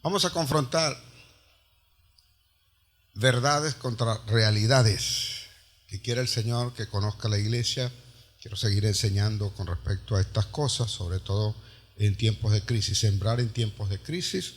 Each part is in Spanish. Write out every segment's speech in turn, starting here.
Vamos a confrontar verdades contra realidades que quiere el Señor que conozca la iglesia. Quiero seguir enseñando con respecto a estas cosas, sobre todo en tiempos de crisis. Sembrar en tiempos de crisis,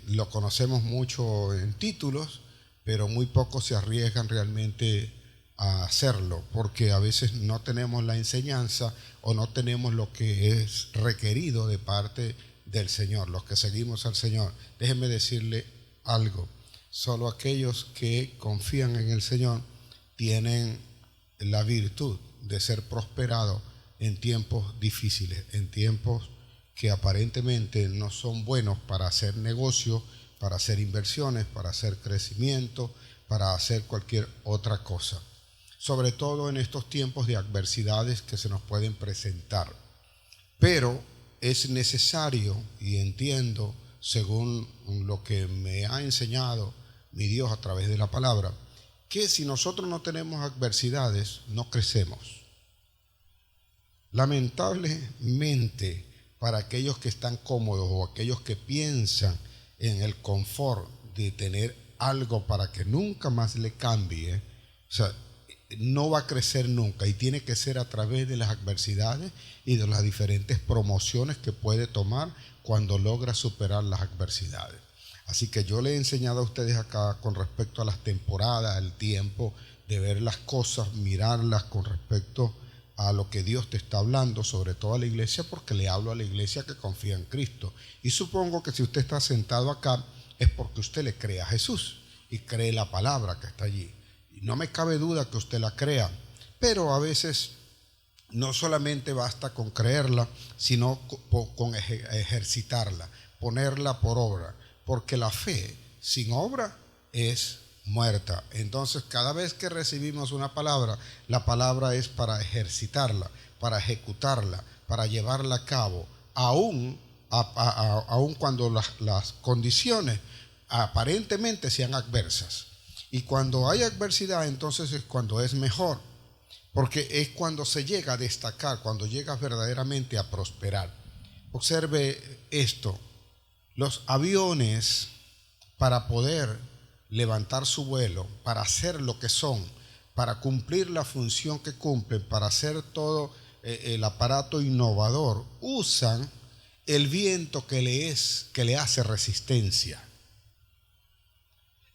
lo conocemos mucho en títulos, pero muy pocos se arriesgan realmente a hacerlo, porque a veces no tenemos la enseñanza o no tenemos lo que es requerido de parte del Señor, los que seguimos al Señor. Déjenme decirle algo: solo aquellos que confían en el Señor tienen la virtud de ser prosperados en tiempos difíciles, en tiempos que aparentemente no son buenos para hacer negocio, para hacer inversiones, para hacer crecimiento, para hacer cualquier otra cosa. Sobre todo en estos tiempos de adversidades que se nos pueden presentar. Pero es necesario, y entiendo, según lo que me ha enseñado mi Dios a través de la palabra, que si nosotros no tenemos adversidades, no crecemos. Lamentablemente, para aquellos que están cómodos o aquellos que piensan en el confort de tener algo para que nunca más le cambie, o sea, no va a crecer nunca, y tiene que ser a través de las adversidades y de las diferentes promociones que puede tomar cuando logra superar las adversidades. Así que yo le he enseñado a ustedes acá con respecto a las temporadas, el tiempo de ver las cosas, mirarlas con respecto a lo que Dios te está hablando, sobre todo a la iglesia, porque le hablo a la iglesia que confía en Cristo. Y supongo que si usted está sentado acá es porque usted le cree a Jesús y cree la palabra que está allí. Y no me cabe duda que usted la crea, pero a veces no solamente basta con creerla, sino con ejercitarla, ponerla por obra, porque la fe sin obra es muerta. Entonces, cada vez que recibimos una palabra, la palabra es para ejercitarla, para ejecutarla, para llevarla a cabo, aun cuando las condiciones aparentemente sean adversas. Y cuando hay adversidad, entonces es cuando es mejor, porque es cuando se llega a destacar, cuando llegas verdaderamente a prosperar. Observe esto: los aviones, para poder levantar su vuelo, para hacer lo que son, para cumplir la función que cumplen, para hacer todo el aparato innovador, usan el viento que le hace resistencia.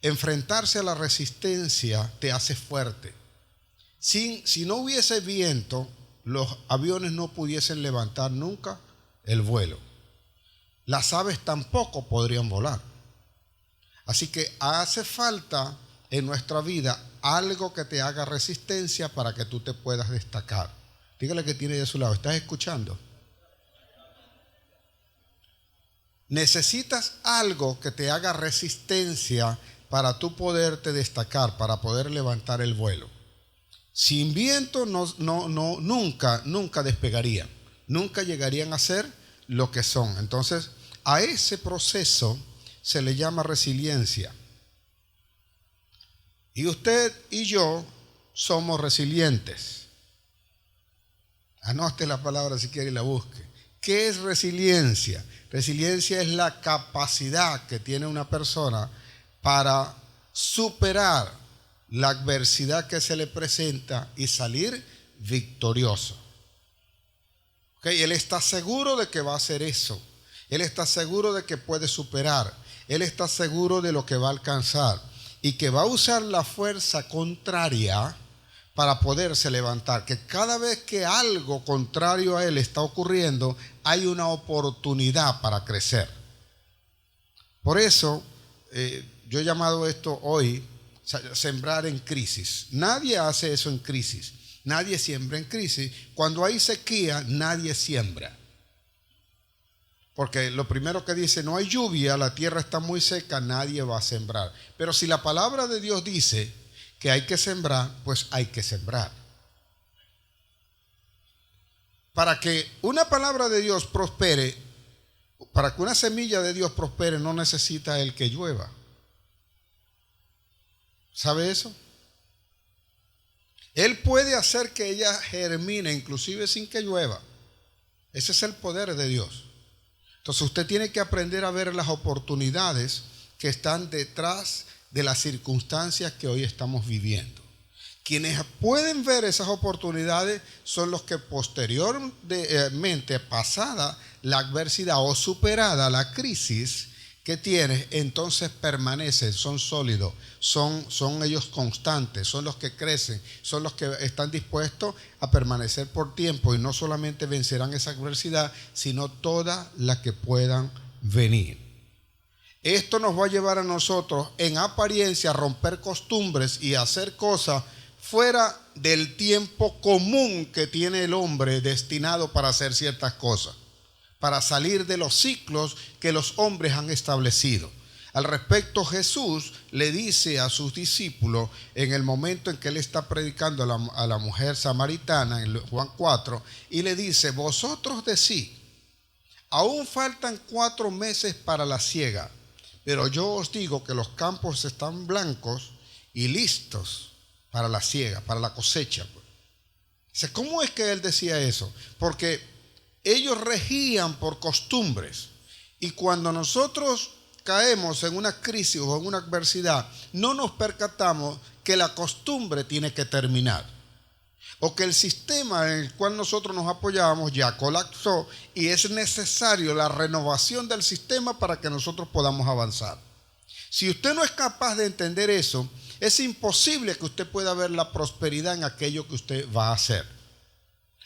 Enfrentarse a la resistencia te hace fuerte. Si no hubiese viento, los aviones no pudiesen levantar nunca el vuelo. Las aves tampoco podrían volar. Así que hace falta en nuestra vida algo que te haga resistencia para que tú te puedas destacar. Dígale que tiene de su lado: ¿estás escuchando? Necesitas algo que te haga resistencia para tú poderte destacar, para poder levantar el vuelo. Sin viento nunca despegarían, nunca llegarían a ser lo que son. Entonces, a ese proceso se le llama resiliencia. Y usted y yo somos resilientes. Anote la palabra si quiere y la busque. ¿Qué es resiliencia? Resiliencia es la capacidad que tiene una persona para superar la adversidad que se le presenta y salir victorioso. ¿Okay? Él está seguro de que va a hacer eso. Él está seguro de que puede superar. Él está seguro de lo que va a alcanzar y que va a usar la fuerza contraria para poderse levantar. Que cada vez que algo contrario a él está ocurriendo, hay una oportunidad para crecer. Por eso, yo he llamado esto hoy sembrar en crisis. Nadie hace eso en crisis. Nadie siembra en crisis. Cuando hay sequía, nadie siembra. Porque lo primero que dice: no hay lluvia, la tierra está muy seca, nadie va a sembrar. Pero si la palabra de Dios dice que hay que sembrar, pues hay que sembrar. Para que una palabra de Dios prospere, para que una semilla de Dios prospere, no necesita el que llueva. ¿Sabe eso? Él puede hacer que ella germine inclusive sin que llueva. Ese es el poder de Dios. Entonces usted tiene que aprender a ver las oportunidades que están detrás de las circunstancias que hoy estamos viviendo. Quienes pueden ver esas oportunidades son los que posteriormente, pasada la adversidad o superada la crisis que tienes, entonces permanecen, son sólidos, son ellos constantes, son los que crecen, son los que están dispuestos a permanecer por tiempo y no solamente vencerán esa adversidad, sino todas las que puedan venir. Esto nos va a llevar a nosotros en apariencia a romper costumbres y a hacer cosas fuera del tiempo común que tiene el hombre destinado para hacer ciertas cosas, para salir de los ciclos que los hombres han establecido. Al respecto, Jesús le dice a sus discípulos en el momento en que él está predicando a la mujer samaritana en Juan 4, y le dice: vosotros decís, aún faltan 4 meses para la siega, pero yo os digo que los campos están blancos y listos para la siega, para la cosecha. ¿Cómo es que él decía eso? Porque ellos regían por costumbres, y cuando nosotros caemos en una crisis o en una adversidad, no nos percatamos que la costumbre tiene que terminar, o que el sistema en el cual nosotros nos apoyábamos ya colapsó y es necesario la renovación del sistema para que nosotros podamos avanzar. Si usted no es capaz de entender eso, es imposible que usted pueda ver la prosperidad en aquello que usted va a hacer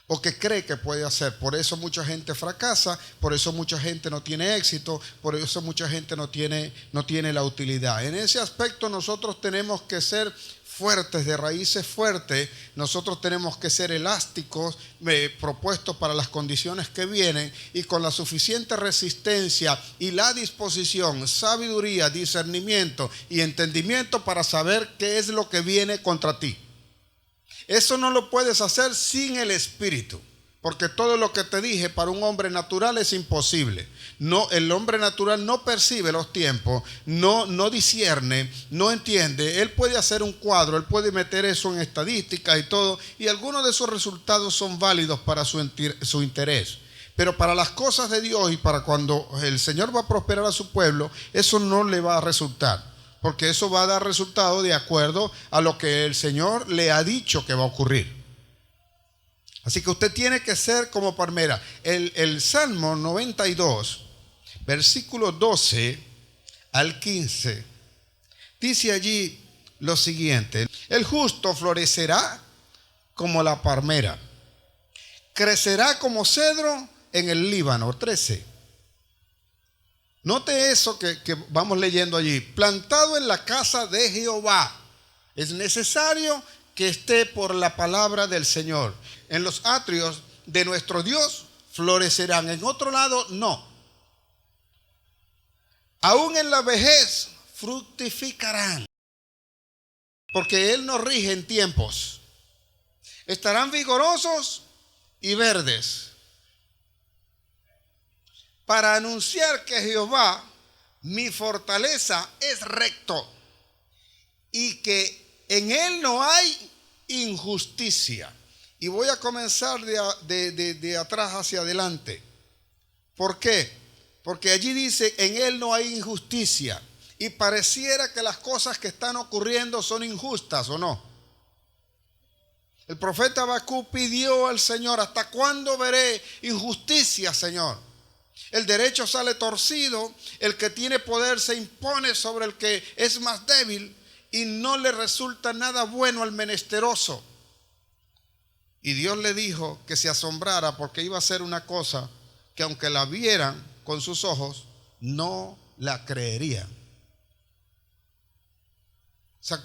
o que cree que puede hacer. Por eso mucha gente fracasa, por eso mucha gente no tiene éxito, por eso mucha gente no tiene la utilidad. En ese aspecto nosotros tenemos que ser fuertes, de raíces fuertes. Nosotros tenemos que ser elásticos, propuestos para las condiciones que vienen, y con la suficiente resistencia y la disposición, sabiduría, discernimiento y entendimiento para saber qué es lo que viene contra ti. Eso no lo puedes hacer sin el Espíritu, porque todo lo que te dije para un hombre natural es imposible. No, el hombre natural no percibe los tiempos, no discierne, no entiende. Él puede hacer un cuadro, él puede meter eso en estadísticas y todo, y algunos de esos resultados son válidos para su interés. Pero para las cosas de Dios y para cuando el Señor va a prosperar a su pueblo, eso no le va a resultar, porque eso va a dar resultado de acuerdo a lo que el Señor le ha dicho que va a ocurrir. Así que usted tiene que ser como palmera. El Salmo 92, versículo 12 al 15, dice allí lo siguiente: el justo florecerá como la palmera, crecerá como cedro en el Líbano. 13. Note eso que vamos leyendo allí: plantado en la casa de Jehová. Es necesario que esté por la palabra del Señor. En los atrios de nuestro Dios florecerán. En otro lado, no. Aún en la vejez fructificarán, porque Él nos rige en tiempos. Estarán vigorosos y verdes, para anunciar que Jehová, mi fortaleza, es recto, y que en Él no hay injusticia. Y voy a comenzar de atrás hacia adelante. ¿Por qué? Porque allí dice: en Él no hay injusticia. Y pareciera que las cosas que están ocurriendo son injustas, ¿o no? El profeta Habacuc pidió al Señor: ¿hasta cuándo veré injusticia, Señor? El derecho sale torcido, el que tiene poder se impone sobre el que es más débil, y no le resulta nada bueno al menesteroso. Y Dios le dijo que se asombrara, porque iba a hacer una cosa que aunque la vieran con sus ojos, no la creerían. O sea,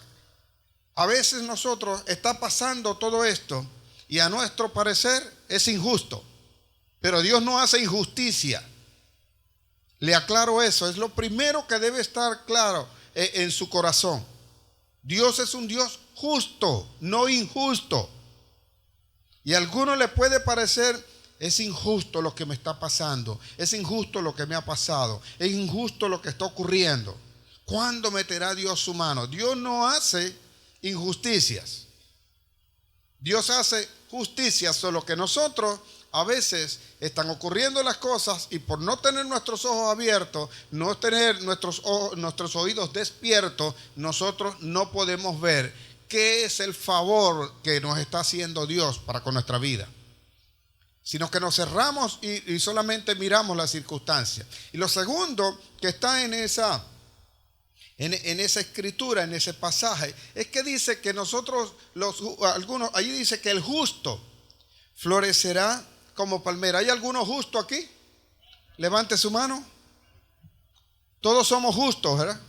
a veces nosotros está pasando todo esto y a nuestro parecer es injusto, pero Dios no hace injusticia. Le aclaro eso, es lo primero que debe estar claro en su corazón. Dios es un Dios justo, no injusto. Y a algunos le puede parecer: es injusto lo que me está pasando, es injusto lo que me ha pasado, es injusto lo que está ocurriendo. ¿Cuándo meterá Dios su mano? Dios no hace injusticias. Dios hace justicia, solo que nosotros a veces están ocurriendo las cosas y por no tener nuestros ojos abiertos, no tener nuestros oídos despiertos, nosotros no podemos ver qué es el favor que nos está haciendo Dios para con nuestra vida, sino que nos cerramos y solamente miramos las circunstancias. Y lo segundo que está en esa escritura, en ese pasaje, es que dice que nosotros, allí dice que el justo florecerá como palmera. ¿Hay alguno justo aquí? Levante su mano. Todos somos justos, ¿verdad?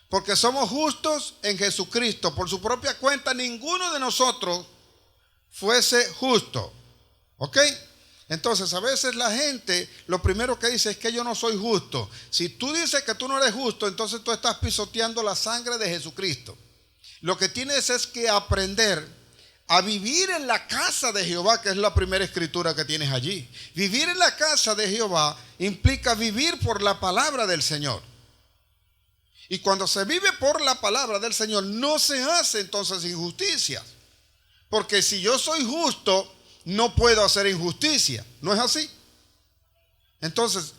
Porque somos justos en Jesucristo. Por su propia cuenta, ninguno de nosotros fuese justo. ¿Ok? Entonces, a veces la gente lo primero que dice es que yo no soy justo. Si tú dices que tú no eres justo, entonces tú estás pisoteando la sangre de Jesucristo. Lo que tienes es que aprender a vivir en la casa de Jehová, que es la primera escritura que tienes allí. Vivir en la casa de Jehová implica vivir por la palabra del Señor. Y cuando se vive por la palabra del Señor, no se hace entonces injusticia. Porque si yo soy justo, no puedo hacer injusticia. ¿No es así? Entonces,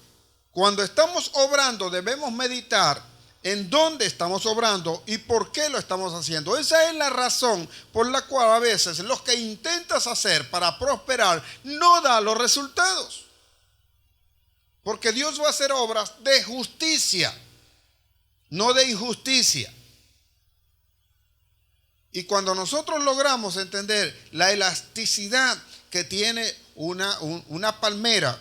cuando estamos obrando, debemos meditar en dónde estamos obrando y por qué lo estamos haciendo. Esa es la razón por la cual a veces lo que intentas hacer para prosperar no da los resultados. Porque Dios va a hacer obras de justicia, no de injusticia. Y cuando nosotros logramos entender la elasticidad que tiene una palmera,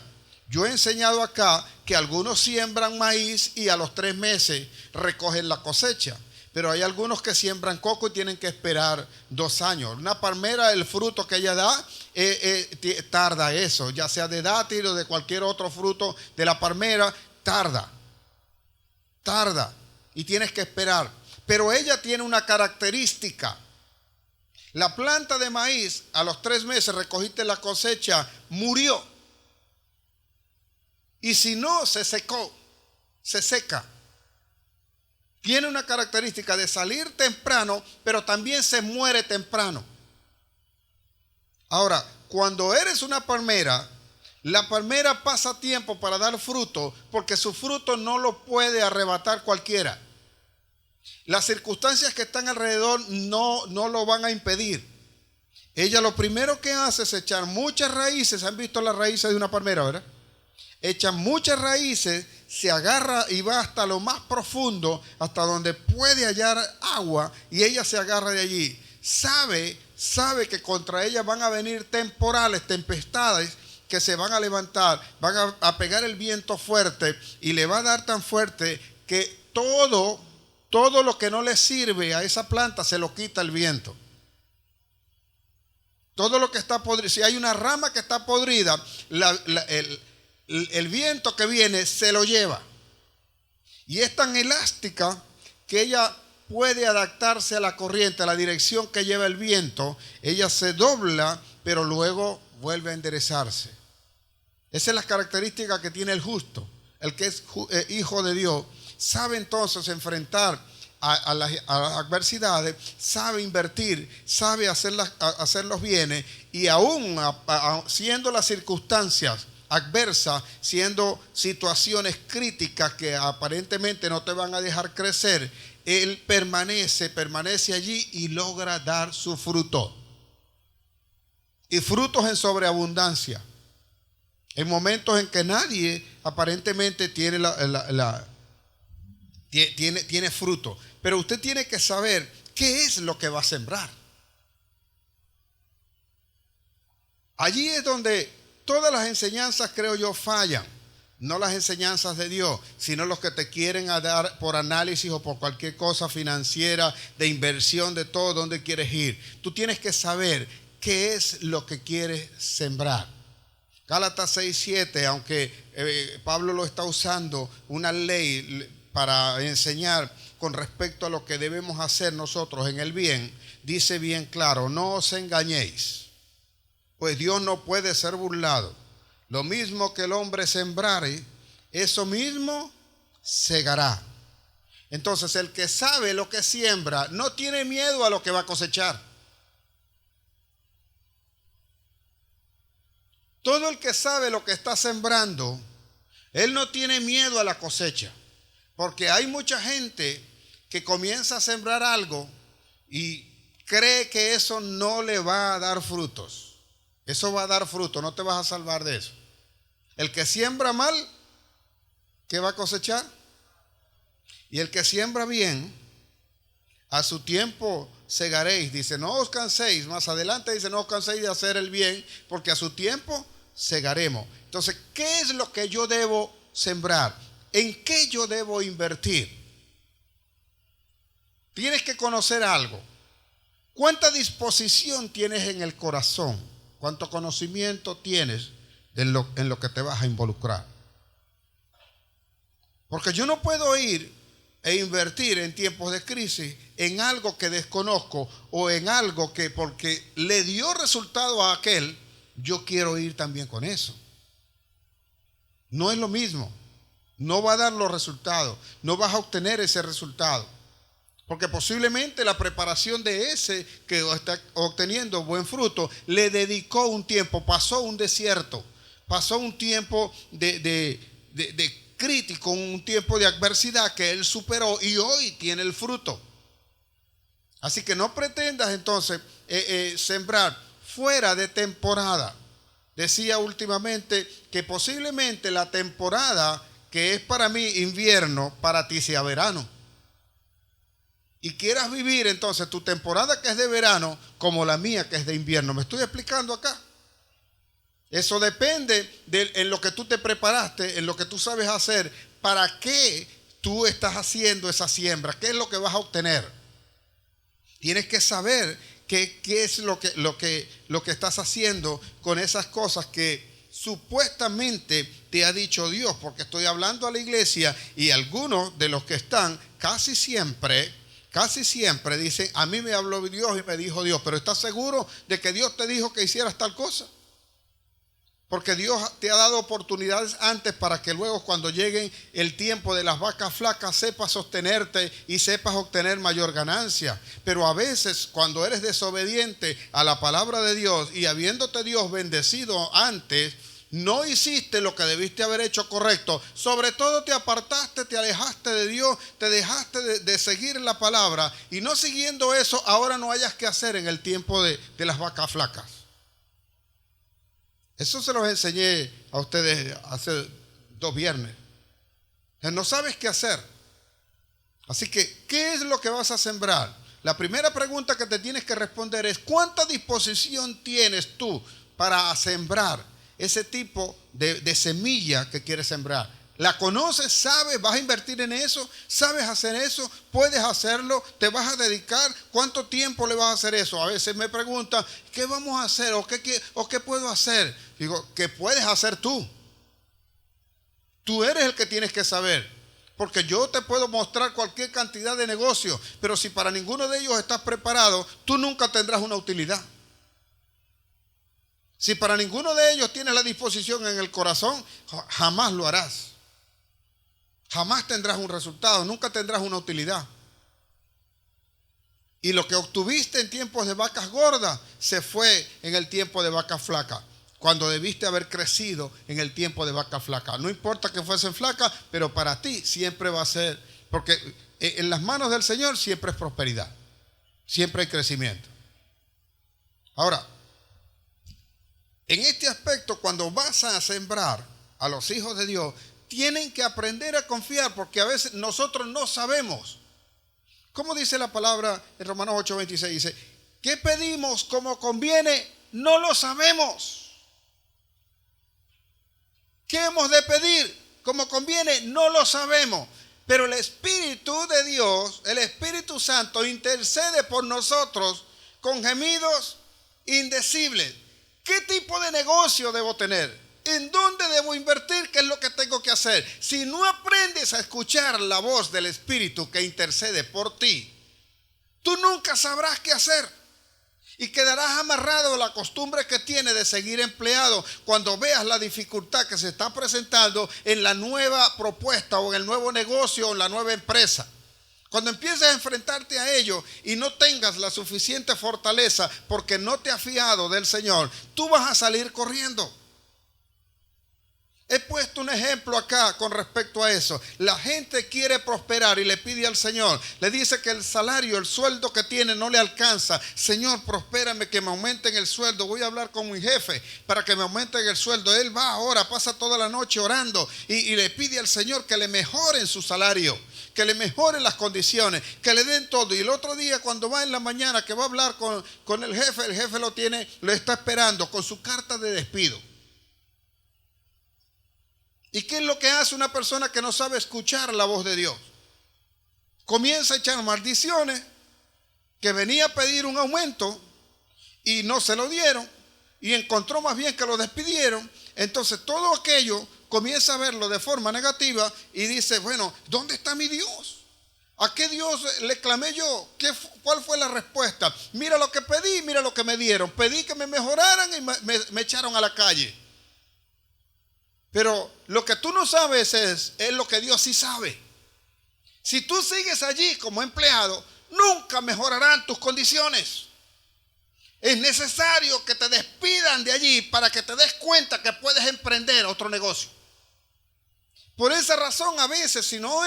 yo he enseñado acá que algunos siembran maíz y a los 3 meses recogen la cosecha. Pero hay algunos que siembran coco y tienen que esperar 2 años. Una palmera, el fruto que ella da, tarda eso, ya sea de dátil o de cualquier otro fruto de la palmera, tarda. Y tienes que esperar. Pero ella tiene una característica. La planta de maíz, a los 3 meses recogiste la cosecha, murió. Y si no, se secó, se seca. Tiene una característica de salir temprano, pero también se muere temprano. Ahora, cuando eres una palmera, la palmera pasa tiempo para dar fruto, porque su fruto no lo puede arrebatar cualquiera. Las circunstancias que están alrededor no lo van a impedir. Ella lo primero que hace es echar muchas raíces. ¿Han visto las raíces de una palmera, verdad? Echa muchas raíces, se agarra y va hasta lo más profundo, hasta donde puede hallar agua, y ella se agarra de allí. Sabe que contra ella van a venir temporales, tempestades que se van a levantar, van a pegar el viento fuerte y le va a dar tan fuerte que todo lo que no le sirve a esa planta se lo quita el viento. Todo lo que está podrido, si hay una rama que está podrida, el viento que viene se lo lleva. Y es tan elástica que ella puede adaptarse a la corriente, a la dirección que lleva el viento. Ella se dobla, pero luego vuelve a enderezarse. Esa es la característica que tiene el justo. El que es hijo de Dios sabe entonces enfrentar a las adversidades, sabe invertir, sabe hacer los bienes, y aún siendo las circunstancias adversas, siendo situaciones críticas que aparentemente no te van a dejar crecer, él permanece allí y logra dar su fruto. Y frutos en sobreabundancia. En momentos en que nadie aparentemente tiene tiene fruto. Pero usted tiene que saber qué es lo que va a sembrar. Allí es donde todas las enseñanzas, creo yo, fallan. No las enseñanzas de Dios, sino los que te quieren dar por análisis o por cualquier cosa financiera, de inversión, de todo, dónde quieres ir. Tú tienes que saber qué es lo que quieres sembrar. Gálatas 6:7, aunque Pablo lo está usando, una ley para enseñar con respecto a lo que debemos hacer nosotros en el bien, dice bien claro: no os engañéis, pues Dios no puede ser burlado. Lo mismo que el hombre sembrare, eso mismo segará. Entonces, el que sabe lo que siembra no tiene miedo a lo que va a cosechar. Todo el que sabe lo que está sembrando, él no tiene miedo a la cosecha. Porque hay mucha gente que comienza a sembrar algo y cree que eso no le va a dar frutos. Eso va a dar fruto, no te vas a salvar de eso. El que siembra mal, ¿qué va a cosechar? Y el que siembra bien, a su tiempo segaréis. Dice, no os canséis. Más adelante dice, no os canséis de hacer el bien, porque a su tiempo segaremos. Entonces, ¿qué es lo que yo debo sembrar? ¿En qué yo debo invertir? Tienes que conocer algo. ¿Cuánta disposición tienes en el corazón? ¿Cuánto conocimiento tienes en lo que te vas a involucrar? Porque yo no puedo ir e invertir en tiempos de crisis en algo que desconozco o en algo que porque le dio resultado a aquel, yo quiero ir también con eso. No es lo mismo. No va a dar los resultados. No vas a obtener ese resultado. Porque posiblemente la preparación de ese que está obteniendo buen fruto le dedicó un tiempo, pasó un desierto, pasó un tiempo de crítico, un tiempo de adversidad que él superó y hoy tiene el fruto. Así que no pretendas entonces sembrar fuera de temporada. Decía últimamente que posiblemente la temporada que es para mí invierno, para ti sea verano. Y quieras vivir entonces tu temporada que es de verano como la mía que es de invierno. ¿Me estoy explicando acá? Eso depende en lo que tú te preparaste, en lo que tú sabes hacer, para qué tú estás haciendo esa siembra, qué es lo que vas a obtener. Tienes que saber qué es lo que estás haciendo con esas cosas que supuestamente te ha dicho Dios, porque estoy hablando a la iglesia y algunos de los que están casi siempre dicen, a mí me habló Dios y me dijo Dios, pero ¿estás seguro de que Dios te dijo que hicieras tal cosa? Porque Dios te ha dado oportunidades antes para que luego cuando llegue el tiempo de las vacas flacas sepas sostenerte y sepas obtener mayor ganancia. Pero a veces cuando eres desobediente a la palabra de Dios y habiéndote Dios bendecido antes, no hiciste lo que debiste haber hecho correcto. Sobre todo te apartaste, te alejaste de Dios, te dejaste de seguir la palabra y no siguiendo eso ahora no hayas que hacer en el tiempo de las vacas flacas. Eso se los enseñé a ustedes hace 2 viernes. No sabes qué hacer. Así que, ¿qué es lo que vas a sembrar? La primera pregunta que te tienes que responder es, ¿cuánta disposición tienes tú para sembrar ese tipo de semilla que quieres sembrar? ¿La conoces? ¿Sabes? ¿Vas a invertir en eso? ¿Sabes hacer eso? ¿Puedes hacerlo? ¿Te vas a dedicar? ¿Cuánto tiempo le vas a hacer eso? A veces me preguntan, ¿qué vamos a hacer? ¿O qué puedo hacer? Digo, ¿qué puedes hacer tú? Tú eres el que tienes que saber. Porque yo te puedo mostrar cualquier cantidad de negocios, pero si para ninguno de ellos estás preparado, tú nunca tendrás una utilidad. Si para ninguno de ellos tienes la disposición en el corazón, jamás lo harás. Jamás tendrás un resultado, nunca tendrás una utilidad. Y lo que obtuviste en tiempos de vacas gordas se fue en el tiempo de vacas flacas, cuando debiste haber crecido en el tiempo de vacas flacas. No importa que fuesen flacas, pero para ti siempre va a ser, porque en las manos del Señor siempre es prosperidad, siempre hay crecimiento. Ahora, en este aspecto, cuando vas a sembrar a los hijos de Dios, tienen que aprender a confiar, porque a veces nosotros no sabemos. ¿Cómo dice la palabra en Romanos 8:26? Dice, ¿qué pedimos como conviene? No lo sabemos. ¿Qué hemos de pedir como conviene? No lo sabemos. Pero el Espíritu de Dios, el Espíritu Santo, intercede por nosotros con gemidos indecibles. ¿Qué tipo de negocio debo tener? ¿En dónde debo invertir? ¿Qué es lo que tengo que hacer? Si no aprendes a escuchar la voz del Espíritu que intercede por ti, tú nunca sabrás qué hacer. Y quedarás amarrado a la costumbre que tienes de seguir empleado cuando veas la dificultad que se está presentando en la nueva propuesta o en el nuevo negocio o en la nueva empresa. Cuando empieces a enfrentarte a ello y no tengas la suficiente fortaleza porque no te has fiado del Señor, tú vas a salir corriendo. puesto un ejemplo acá con respecto a eso. La gente quiere prosperar y le pide al Señor. Le dice que el salario, el sueldo que tiene no le alcanza. Señor, prospérame, que me aumenten el sueldo. Voy a hablar con mi jefe para que me aumenten el sueldo. Él va ahora, pasa toda la noche orando y le pide al Señor que le mejoren su salario, que le mejoren las condiciones, que le den todo. Y el otro día, cuando va en la mañana, que va a hablar con el jefe lo está esperando con su carta de despido. ¿Y qué es lo que hace una persona que no sabe escuchar la voz de Dios? Comienza a echar maldiciones, que venía a pedir un aumento y no se lo dieron, y encontró más bien que lo despidieron. Entonces todo aquello comienza a verlo de forma negativa y dice, bueno, ¿dónde está mi Dios? ¿A qué Dios le clamé yo? ¿Cuál fue la respuesta? Mira lo que pedí, mira lo que me dieron. Pedí que me mejoraran y me echaron a la calle. Pero lo que tú no sabes es lo que Dios sí sabe. Si tú sigues allí como empleado, nunca mejorarán tus condiciones. Es necesario que te despidan de allí para que te des cuenta que puedes emprender otro negocio. Por esa razón, a veces, si no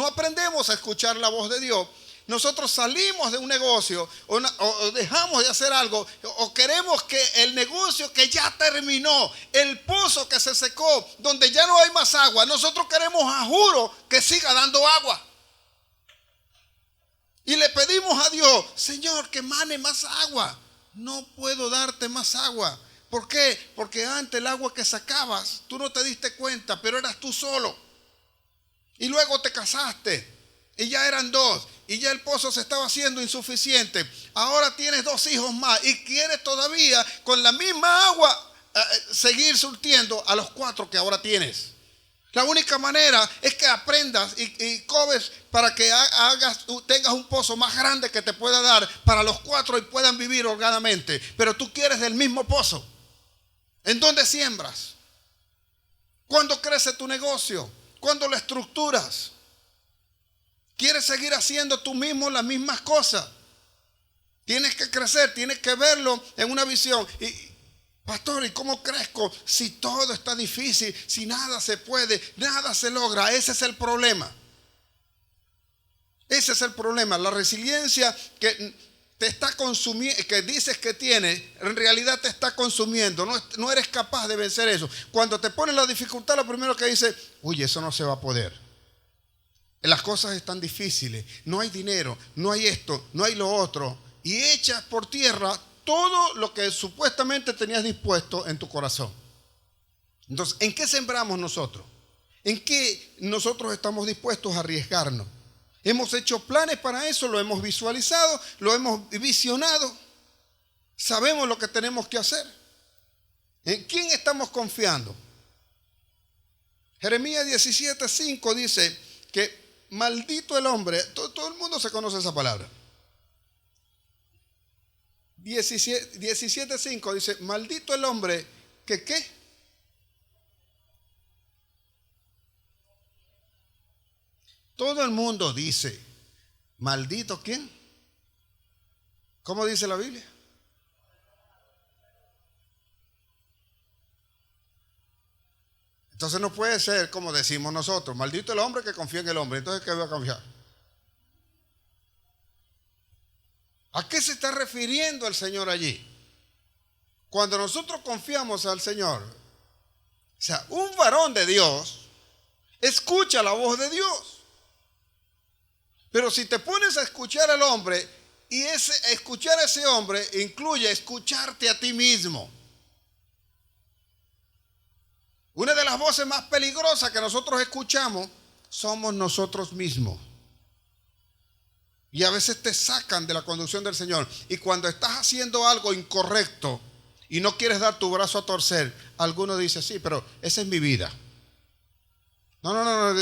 aprendemos a escuchar la voz de Dios, nosotros salimos de un negocio o dejamos de hacer algo, o queremos que el negocio que ya terminó, el pozo que se secó, donde ya no hay más agua, nosotros queremos a juro que siga dando agua. Y le pedimos a Dios, Señor, que mane más agua. No puedo darte más agua. ¿Por qué? Porque antes el agua que sacabas, tú no te diste cuenta, pero eras tú solo. Y luego te casaste y ya eran dos. Y ya el pozo se estaba haciendo insuficiente. Ahora tienes 2 hijos más y quieres todavía con la misma agua seguir surtiendo a los 4 que ahora tienes. La única manera es que aprendas y coves para que tengas un pozo más grande que te pueda dar para los 4 y puedan vivir holgadamente. Pero tú quieres del mismo pozo. ¿En dónde siembras? ¿Cuándo crece tu negocio? ¿Cuándo lo estructuras? ¿Quieres seguir haciendo tú mismo las mismas cosas? Tienes que crecer, tienes que verlo en una visión. Pastor, ¿y cómo crezco si todo está difícil, si nada se puede, nada se logra? Ese es el problema. Ese es el problema. La resiliencia que te está consumiendo, que dices que tienes, en realidad te está consumiendo. No eres capaz de vencer eso. Cuando te ponen la dificultad, lo primero que dices, uy, eso no se va a poder. Las cosas están difíciles, no hay dinero, no hay esto, no hay lo otro. Y echas por tierra todo lo que supuestamente tenías dispuesto en tu corazón. Entonces, ¿en qué sembramos nosotros? ¿En qué nosotros estamos dispuestos a arriesgarnos? Hemos hecho planes para eso, lo hemos visualizado, lo hemos visionado. Sabemos lo que tenemos que hacer. ¿En quién estamos confiando? Jeremías 17:5 dice que maldito el hombre, todo el mundo se conoce esa palabra. 17:5 dice, maldito el hombre que ¿qué? Todo el mundo dice, maldito ¿quién? ¿Cómo dice la Biblia? Entonces no puede ser como decimos nosotros, maldito el hombre que confía en el hombre. Entonces, ¿qué voy a confiar? ¿A qué se está refiriendo el Señor allí? Cuando nosotros confiamos al Señor, o sea, un varón de Dios escucha la voz de Dios. Pero si te pones a escuchar al hombre, y escuchar a ese hombre incluye escucharte a ti mismo. Una de las voces más peligrosas que nosotros escuchamos somos nosotros mismos. Y a veces te sacan de la conducción del Señor. Y cuando estás haciendo algo incorrecto y no quieres dar tu brazo a torcer, alguno dice, sí, pero esa es mi vida. No,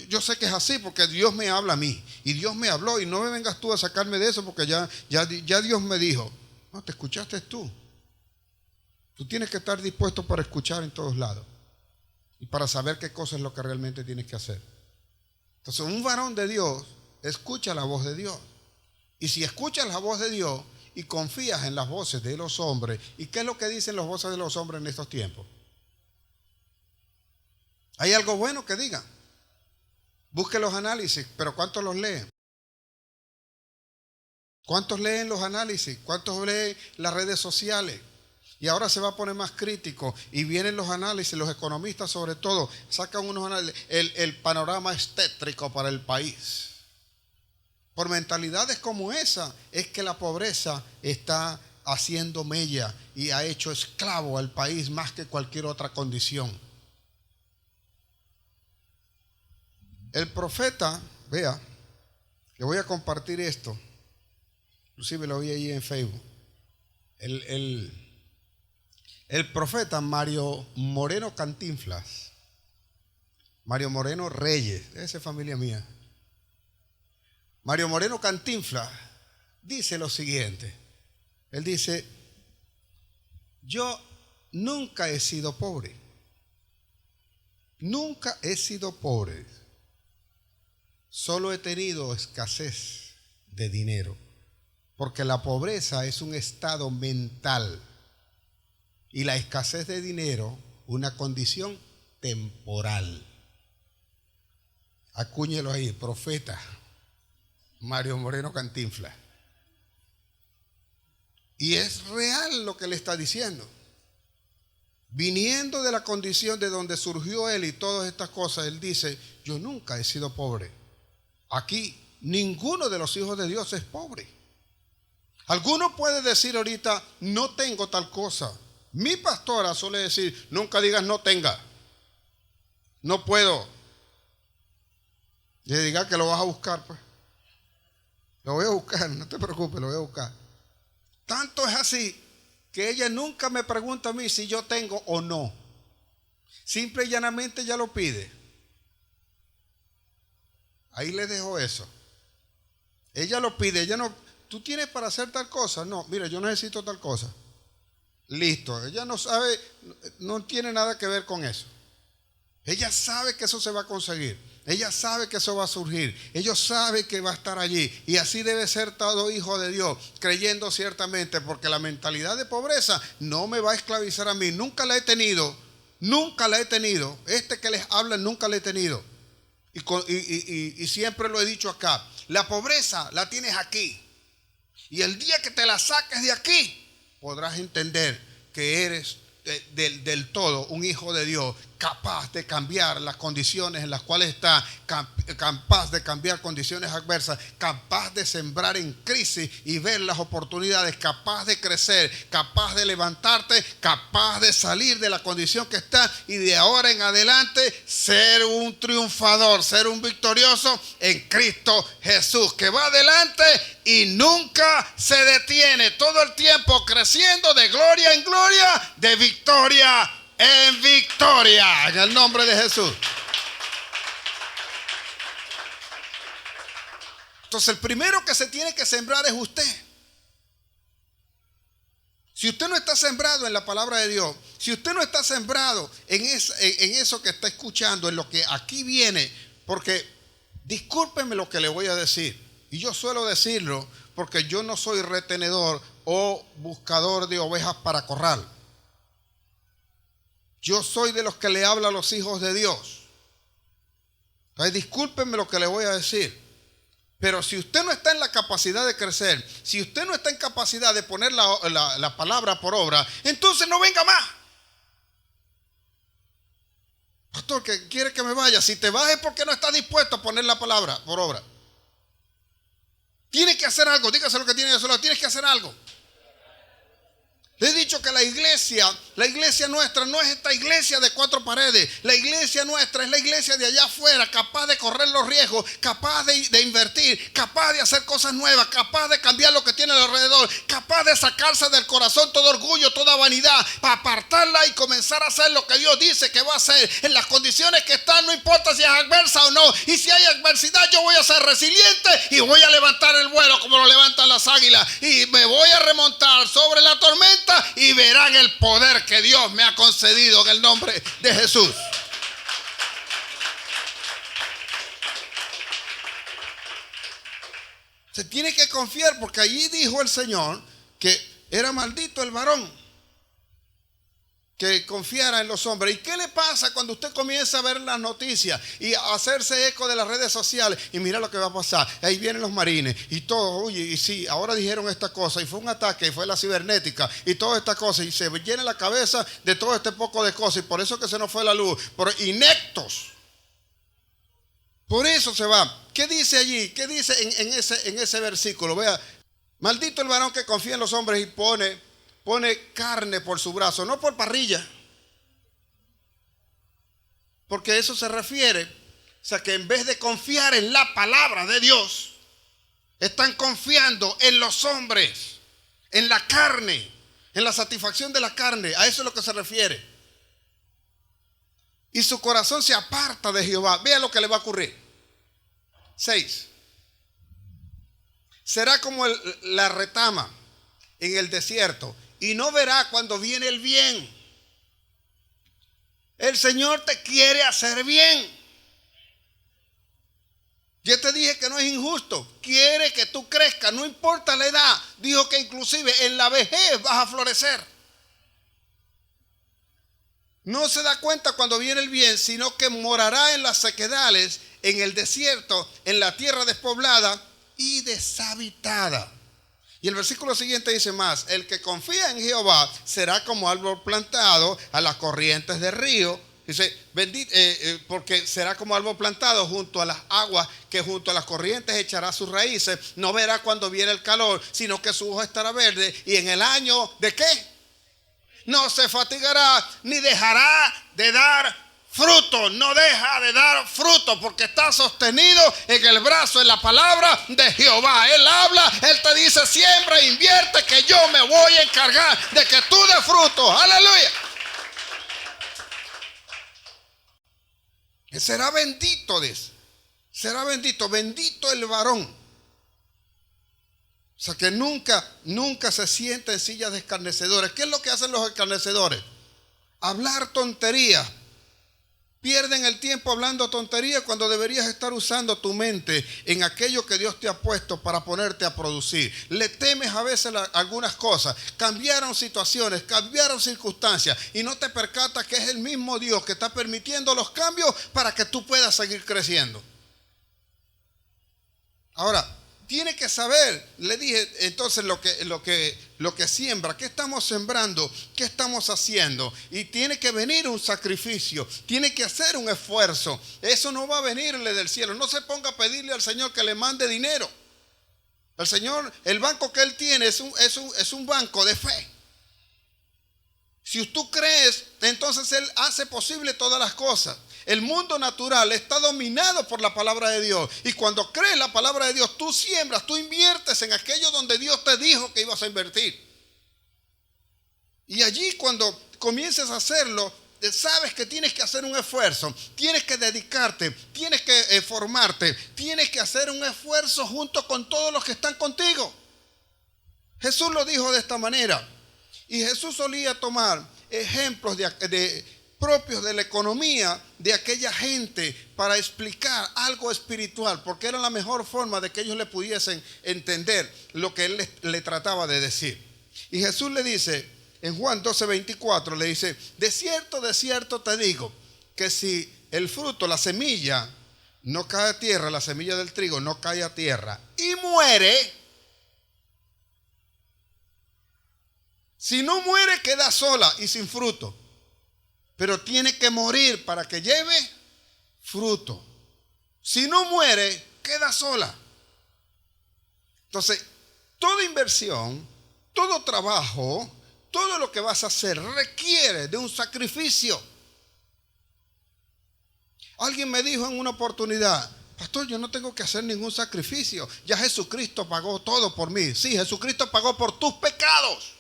yo sé que es así porque Dios me habla a mí. Y Dios me habló y no me vengas tú a sacarme de eso porque ya Dios me dijo. No, te escuchaste tú. Tú tienes que estar dispuesto para escuchar en todos lados. Y para saber qué cosa es lo que realmente tienes que hacer. Entonces, un varón de Dios escucha la voz de Dios. Y si escuchas la voz de Dios y confías en las voces de los hombres, ¿y qué es lo que dicen las voces de los hombres en estos tiempos? ¿Hay algo bueno que diga? Busque los análisis, pero ¿cuántos los leen? ¿Cuántos leen los análisis? ¿Cuántos leen las redes sociales? Y ahora se va a poner más crítico y vienen los análisis, los economistas sobre todo, sacan unos análisis, el panorama es tétrico para el país. Por mentalidades como esa es que la pobreza está haciendo mella y ha hecho esclavo al país más que cualquier otra condición. El profeta, vea, le voy a compartir esto, inclusive lo vi ahí en Facebook. El profeta Mario Moreno Cantinflas, Mario Moreno Reyes, esa es familia mía. Mario Moreno Cantinflas dice lo siguiente. Él dice: yo nunca he sido pobre. Nunca he sido pobre. Solo he tenido escasez de dinero. Porque la pobreza es un estado mental. Y la escasez de dinero, una condición temporal. Acúñelo ahí, profeta Mario Moreno Cantinflas. Y es real lo que le está diciendo. Viniendo de la condición de donde surgió él y todas estas cosas, él dice: yo nunca he sido pobre. Aquí ninguno de los hijos de Dios es pobre. Alguno puede decir ahorita: no tengo tal cosa. Mi pastora suele decir: nunca digas no tenga. No puedo. Y diga que lo vas a buscar, pues. Lo voy a buscar, no te preocupes, lo voy a buscar. Tanto es así que ella nunca me pregunta a mí si yo tengo o no. Simple y llanamente ella lo pide. Ahí le dejo eso. Ella lo pide, ella no. ¿Tú tienes para hacer tal cosa? No, mira, yo necesito tal cosa. Listo, ella no sabe, no tiene nada que ver con eso. Ella sabe que eso se va a conseguir. Ella sabe que eso va a surgir. Ella sabe que va a estar allí. Y así debe ser todo hijo de Dios, creyendo ciertamente, porque la mentalidad de pobreza no me va a esclavizar a mí. Nunca la he tenido. Nunca la he tenido. Este que les habla nunca la he tenido. Y siempre lo he dicho acá. La pobreza la tienes aquí. Y el día que te la saques de aquí, podrás entender que eres del todo un hijo de Dios, capaz de cambiar las condiciones en las cuales está, capaz de cambiar condiciones adversas, capaz de sembrar en crisis y ver las oportunidades, capaz de crecer, capaz de levantarte, capaz de salir de la condición que está y de ahora en adelante ser un triunfador, ser un victorioso en Cristo Jesús, que va adelante y nunca se detiene, todo el tiempo creciendo de gloria en gloria, de victoria en victoria, en el nombre de Jesús. Entonces el primero que se tiene que sembrar es usted. Si usted no está sembrado en la palabra de Dios, si usted no está sembrado en eso que está escuchando, en lo que aquí viene, porque discúlpeme lo que le voy a decir, y yo suelo decirlo porque yo no soy retenedor o buscador de ovejas para corral. Yo soy de los que le habla a los hijos de Dios. Entonces, discúlpenme lo que le voy a decir. Pero si usted no está en la capacidad de crecer, si usted no está en capacidad de poner la palabra por obra, entonces no venga más. Pastor, que quiere que me vaya. Si te vas es porque no estás dispuesto a poner la palabra por obra. Tienes que hacer algo. Dígase lo que tiene que hacer. Tienes que hacer algo. Le he dicho que la iglesia nuestra no es esta iglesia de cuatro paredes. La iglesia nuestra es la iglesia de allá afuera, capaz de correr los riesgos, capaz de invertir, capaz de hacer cosas nuevas, capaz de cambiar lo que tiene alrededor, capaz de sacarse del corazón todo orgullo, toda vanidad, para apartarla y comenzar a hacer lo que Dios dice que va a hacer en las condiciones que están, no importa si es adversa o no. Y si hay adversidad, yo voy a ser resiliente y voy a levantar el vuelo como lo levantan las águilas y me voy a remontar sobre la tormenta y verán el poder que Dios me ha concedido en el nombre de Jesús. Se tiene que confiar porque allí dijo el Señor que era maldito el varón que confiara en los hombres. ¿Y qué le pasa cuando usted comienza a ver las noticias y a hacerse eco de las redes sociales? Y mira lo que va a pasar. Ahí vienen los marines y todo. Oye, y sí, ahora dijeron esta cosa y fue un ataque y fue la cibernética y toda esta cosa. Y se llena la cabeza de todo este poco de cosas. Y por eso que se nos fue la luz. Por ineptos. Por eso se va. ¿Qué dice allí? ¿Qué dice en ese versículo? Vea, maldito el varón que confía en los hombres y pone carne por su brazo, no por parrilla. Porque eso se refiere, o sea, que en vez de confiar en la palabra de Dios, están confiando en los hombres, en la carne, en la satisfacción de la carne. A eso es lo que se refiere. Y su corazón se aparta de Jehová. Vea lo que le va a ocurrir. 6. Será como la retama en el desierto y no verá cuando viene el bien. El Señor te quiere hacer bien. Yo te dije que no es injusto. Quiere que tú crezcas, no importa la edad. Dijo que inclusive en la vejez vas a florecer. No se da cuenta cuando viene el bien, sino que morará en las sequedales, en el desierto, en la tierra despoblada y deshabitada. Y el versículo siguiente dice más: el que confía en Jehová será como árbol plantado a las corrientes del río. Dice, porque será como árbol plantado junto a las aguas, que junto a las corrientes echará sus raíces. No verá cuando viene el calor, sino que su hoja estará verde. Y en el año ¿de qué? No se fatigará, ni dejará de dar fruto. No deja de dar fruto porque está sostenido en el brazo, en la palabra de Jehová. Él habla, Él te dice: siembra, invierte, que yo me voy a encargar de que tú des fruto. Aleluya. Será bendito, dice. Será bendito, bendito el varón. O sea, que nunca se sienta en sillas de escarnecedores. ¿Qué es lo que hacen los escarnecedores? Hablar tonterías. Pierden el tiempo hablando tonterías cuando deberías estar usando tu mente en aquello que Dios te ha puesto para ponerte a producir. Le temes a veces algunas cosas. Cambiaron situaciones, cambiaron circunstancias y no te percatas que es el mismo Dios que está permitiendo los cambios para que tú puedas seguir creciendo. Ahora, tiene que saber, le dije entonces lo que siembra, qué estamos sembrando, qué estamos haciendo. Y tiene que venir un sacrificio, tiene que hacer un esfuerzo. Eso no va a venirle del cielo. No se ponga a pedirle al Señor que le mande dinero. El Señor, el banco que Él tiene es un banco de fe. Si tú crees, entonces Él hace posible todas las cosas. El mundo natural está dominado por la palabra de Dios. Y cuando crees la palabra de Dios, tú siembras, tú inviertes en aquello donde Dios te dijo que ibas a invertir. Y allí cuando comiences a hacerlo, sabes que tienes que hacer un esfuerzo, tienes que dedicarte, tienes que formarte, tienes que hacer un esfuerzo junto con todos los que están contigo. Jesús lo dijo de esta manera. Y Jesús solía tomar ejemplos propios de la economía de aquella gente para explicar algo espiritual, porque era la mejor forma de que ellos le pudiesen entender lo que Él le trataba de decir. Y Jesús le dice en Juan 12:24, le dice: de cierto te digo, que si el fruto, la semilla, no cae a tierra, la semilla del trigo no cae a tierra y muere, si no muere queda sola y sin fruto. Pero tiene que morir para que lleve fruto. Si no muere, queda sola. Entonces, toda inversión, todo trabajo, todo lo que vas a hacer requiere de un sacrificio. Alguien me dijo en una oportunidad: pastor, yo no tengo que hacer ningún sacrificio. Ya Jesucristo pagó todo por mí. Sí, Jesucristo pagó por tus pecados.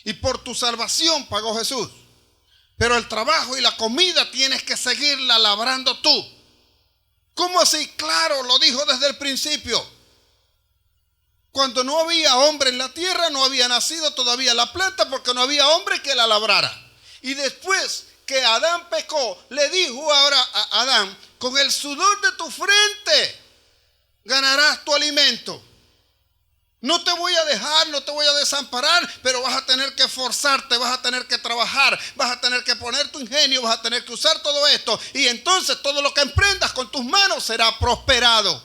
Y por tu salvación pagó Jesús. Pero el trabajo y la comida tienes que seguirla labrando tú. ¿Cómo así? Claro, lo dijo desde el principio. Cuando no había hombre en la tierra, no había nacido todavía la planta, porque no había hombre que la labrara. Y después que Adán pecó, le dijo ahora a Adán: con el sudor de tu frente ganarás tu alimento. No te voy a dejar, no te voy a desamparar, pero vas a tener que esforzarte, vas a tener que trabajar, vas a tener que poner tu ingenio, vas a tener que usar todo esto. Y entonces todo lo que emprendas con tus manos será prosperado.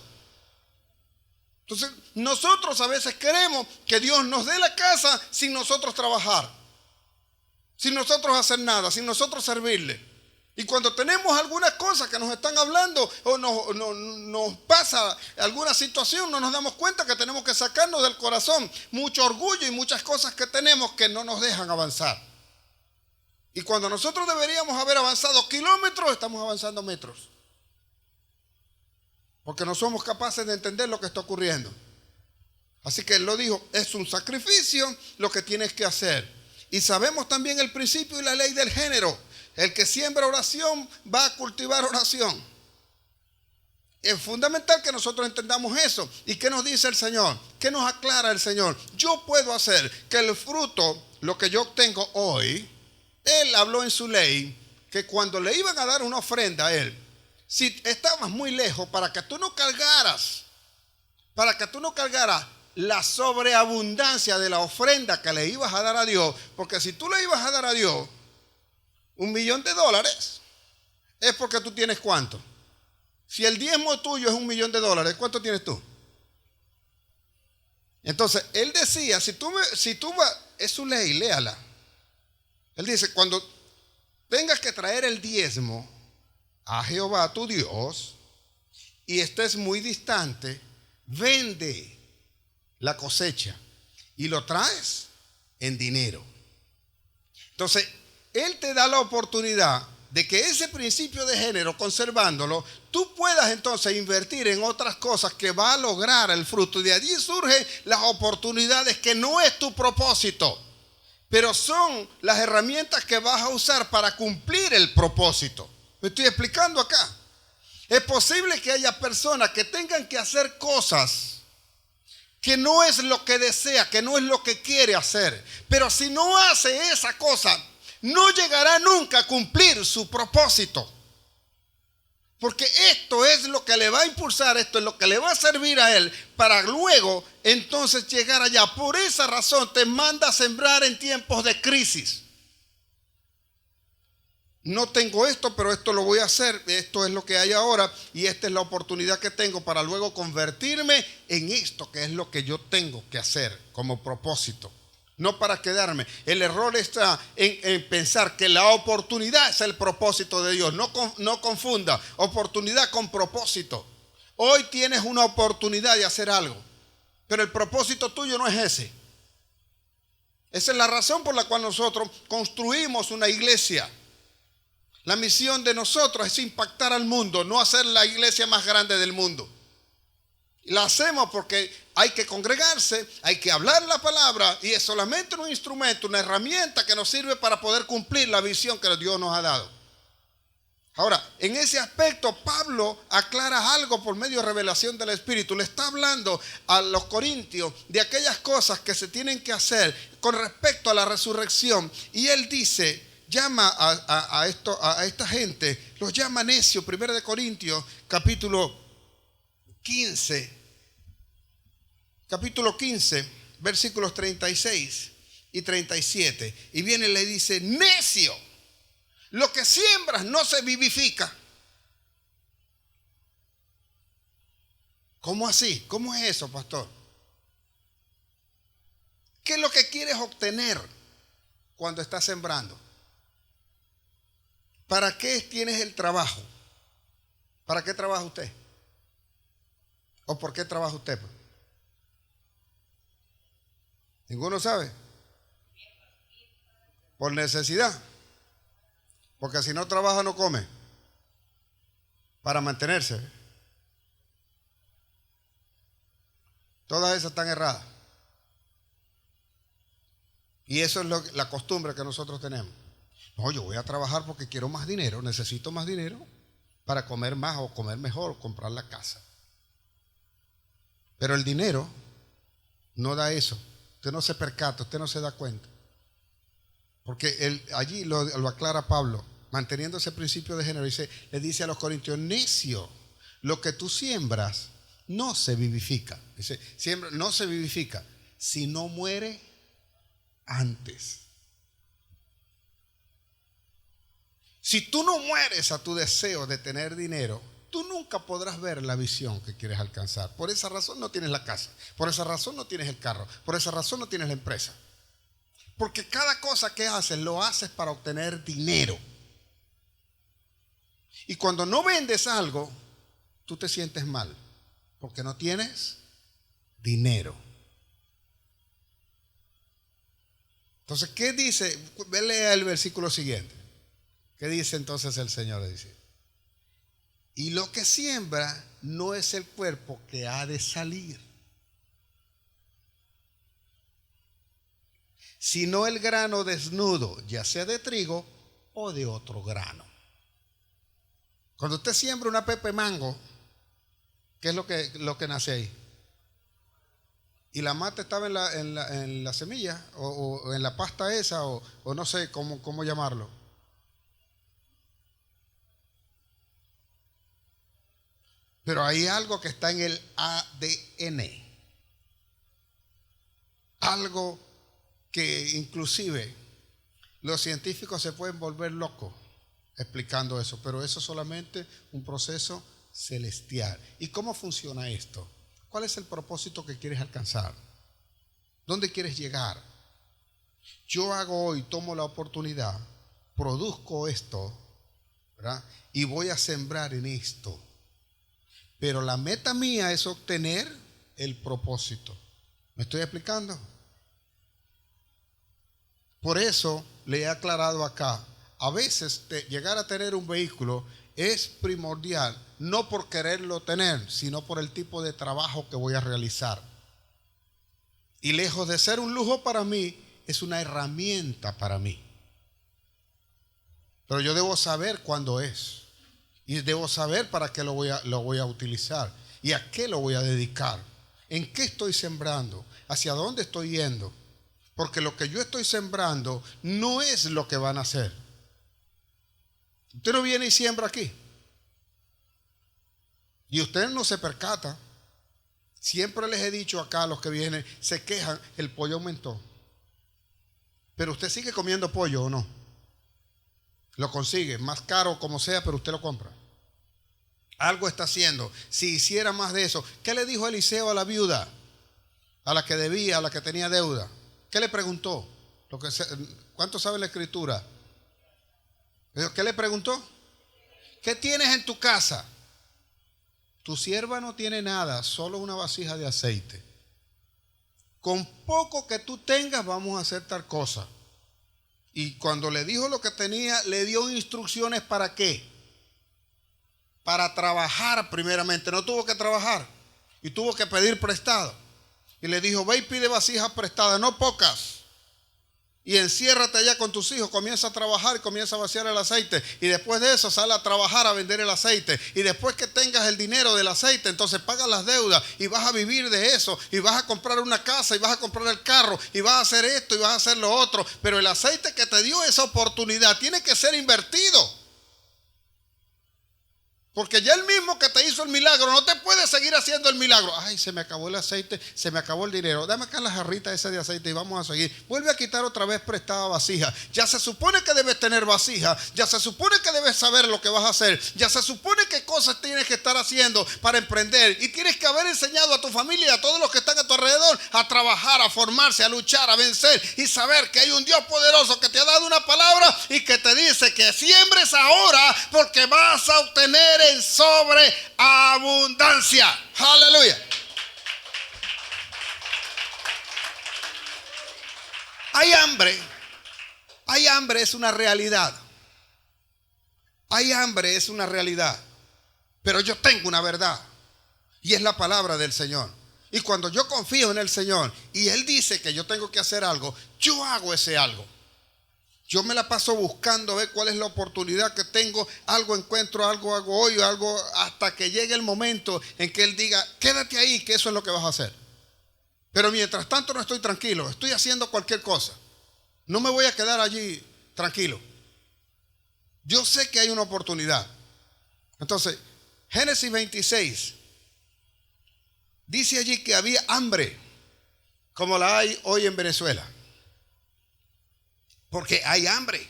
Entonces nosotros a veces queremos que Dios nos dé la casa sin nosotros trabajar, sin nosotros hacer nada, sin nosotros servirle. Y cuando tenemos algunas cosas que nos están hablando o nos pasa alguna situación, no nos damos cuenta que tenemos que sacarnos del corazón mucho orgullo y muchas cosas que tenemos que no nos dejan avanzar. Y cuando nosotros deberíamos haber avanzado kilómetros, estamos avanzando metros. Porque no somos capaces de entender lo que está ocurriendo. Así que él lo dijo, es un sacrificio lo que tienes que hacer. Y sabemos también el principio y la ley del género. El que siembra oración va a cultivar oración. Es fundamental que nosotros entendamos eso. ¿Y qué nos dice el Señor? ¿Qué nos aclara el Señor? Yo puedo hacer que el fruto, lo que yo obtengo hoy, Él habló en su ley que cuando le iban a dar una ofrenda a Él, si estabas muy lejos, para que tú no cargaras la sobreabundancia de la ofrenda que le ibas a dar a Dios, porque si tú le ibas a dar a Dios $1,000,000, es porque tú tienes ¿cuánto? Si el diezmo tuyo es $1,000,000, ¿cuánto tienes tú? Entonces, él decía, si tú vas, es su ley, léala. Él dice, cuando tengas que traer el diezmo a Jehová tu Dios y estés muy distante, vende la cosecha y lo traes en dinero. Entonces, Él te da la oportunidad de que ese principio de género, conservándolo, tú puedas entonces invertir en otras cosas que va a lograr el fruto. Y de allí surgen las oportunidades que no es tu propósito, pero son las herramientas que vas a usar para cumplir el propósito. ¿Me estoy explicando acá? Es posible que haya personas que tengan que hacer cosas que no es lo que desea, que no es lo que quiere hacer. Pero si no hace esa cosa, no llegará nunca a cumplir su propósito. Porque esto es lo que le va a impulsar, esto es lo que le va a servir a él para luego entonces llegar allá. Por esa razón te manda a sembrar en tiempos de crisis. No tengo esto, pero esto lo voy a hacer. Esto es lo que hay ahora y esta es la oportunidad que tengo para luego convertirme en esto, que es lo que yo tengo que hacer como propósito. No para quedarme. El error está en pensar que la oportunidad es el propósito de Dios. No confunda oportunidad con propósito. Hoy tienes una oportunidad de hacer algo, pero el propósito tuyo no es ese. Esa es la razón por la cual nosotros construimos una iglesia. La misión de nosotros es impactar al mundo, no hacer la iglesia más grande del mundo. La hacemos porque hay que congregarse, hay que hablar la palabra y es solamente un instrumento, una herramienta que nos sirve para poder cumplir la visión que Dios nos ha dado. Ahora, en ese aspecto, Pablo aclara algo por medio de revelación del Espíritu. Le está hablando a los corintios de aquellas cosas que se tienen que hacer con respecto a la resurrección. Y él dice, llama a esta gente, los llama necios. 1 Corintios, capítulo 15, versículos 36 y 37. Y viene y le dice, necio, lo que siembras no se vivifica. ¿Cómo así? ¿Cómo es eso, pastor? ¿Qué es lo que quieres obtener cuando estás sembrando? ¿Para qué tienes el trabajo? ¿Para qué trabaja usted? ¿O por qué trabaja usted? ¿Ninguno sabe? Por necesidad. Porque si no trabaja no come. Para mantenerse. Todas esas están erradas. Y eso es la costumbre que nosotros tenemos. No, yo voy a trabajar porque quiero más dinero, necesito más dinero para comer más o comer mejor o comprar la casa. Pero el dinero no da eso. Usted no se percata, usted no se da cuenta. Porque allí lo aclara Pablo, manteniendo ese principio de género. Le dice a los corintios, necio, lo que tú siembras no se vivifica. Dice, siembra, no se vivifica, si no muere antes. Si tú no mueres a tu deseo de tener dinero, tú nunca podrás ver la visión que quieres alcanzar. Por esa razón no tienes la casa, por esa razón no tienes el carro, por esa razón no tienes la empresa. Porque cada cosa que haces lo haces para obtener dinero. Y cuando no vendes algo, tú te sientes mal, porque no tienes dinero. Entonces, ¿qué dice? Lea el versículo siguiente. ¿Qué dice entonces el Señor? Dice, y lo que siembra no es el cuerpo que ha de salir, sino el grano desnudo, ya sea de trigo o de otro grano. Cuando usted siembra una pepe mango, ¿qué es lo que nace ahí? Y la mata estaba en la semilla o en la pasta esa o no sé cómo llamarlo. Pero hay algo que está en el ADN. Algo que inclusive los científicos se pueden volver locos explicando eso, pero eso es solamente un proceso celestial. ¿Y cómo funciona esto? ¿Cuál es el propósito que quieres alcanzar? ¿Dónde quieres llegar? Yo hago hoy, tomo la oportunidad, produzco esto, ¿verdad? Y voy a sembrar en esto. Pero la meta mía es obtener el propósito. ¿Me estoy explicando? Por eso le he aclarado acá, a veces llegar a tener un vehículo es primordial, no por quererlo tener, sino por el tipo de trabajo que voy a realizar. Y lejos de ser un lujo para mí, es una herramienta para mí. Pero yo debo saber cuándo es. Y debo saber para qué lo voy a utilizar. Y a qué lo voy a dedicar. En qué estoy sembrando. Hacia dónde estoy yendo. Porque lo que yo estoy sembrando no es lo que van a hacer. Usted no viene y siembra aquí. Y usted no se percata. Siempre les he dicho acá a los que vienen, se quejan, el pollo aumentó. Pero usted sigue comiendo pollo o no. Lo consigue, más caro como sea, pero usted lo compra. Algo está haciendo. Si hiciera más de eso, ¿qué le dijo Eliseo a la viuda? A la que debía, a la que tenía deuda. ¿Qué le preguntó? ¿Cuánto sabe la escritura? ¿Qué le preguntó? ¿Qué tienes en tu casa? Tu sierva no tiene nada, solo una vasija de aceite. Con poco que tú tengas vamos a hacer tal cosa. Y cuando le dijo lo que tenía, le dio instrucciones para qué. Para trabajar primeramente. No tuvo que trabajar y tuvo que pedir prestado. Y le dijo, ve y pide vasijas prestadas, no pocas. Y enciérrate allá con tus hijos, comienza a trabajar y comienza a vaciar el aceite. Y después de eso sale a trabajar a vender el aceite. Y después que tengas el dinero del aceite, entonces pagas las deudas y vas a vivir de eso. Y vas a comprar una casa y vas a comprar el carro y vas a hacer esto y vas a hacer lo otro. Pero el aceite que te dio esa oportunidad tiene que ser invertido. Porque ya el mismo que te hizo el milagro no te puede seguir haciendo el milagro. Ay, se me acabó el aceite, se me acabó el dinero. Dame acá la jarrita esa de aceite y vamos a seguir. Vuelve a quitar otra vez prestada vasija. Ya se supone que debes tener vasija. Ya se supone que debes saber lo que vas a hacer. Ya se supone qué cosas tienes que estar haciendo para emprender. Y tienes que haber enseñado a tu familia y a todos los que están a tu alrededor a trabajar, a formarse, a luchar, a vencer. Y saber que hay un Dios poderoso que te ha dado una palabra y que te dice que siembres ahora porque vas a obtener en sobreabundancia. Aleluya. Hay hambre. Hay hambre, es una realidad. Hay hambre, es una realidad. Pero yo tengo una verdad. Y es la palabra del Señor. Y cuando yo confío en el Señor y Él dice que yo tengo que hacer algo, yo hago ese algo. Yo me la paso buscando a ver cuál es la oportunidad que tengo. Algo encuentro, algo hago hoy, algo hasta que llegue el momento en que Él diga, quédate ahí, que eso es lo que vas a hacer. Pero mientras tanto no estoy tranquilo, estoy haciendo cualquier cosa. No me voy a quedar allí tranquilo. Yo sé que hay una oportunidad. Entonces, Génesis 26, Dice allí que había hambre, como la hay hoy en Venezuela. Porque hay hambre.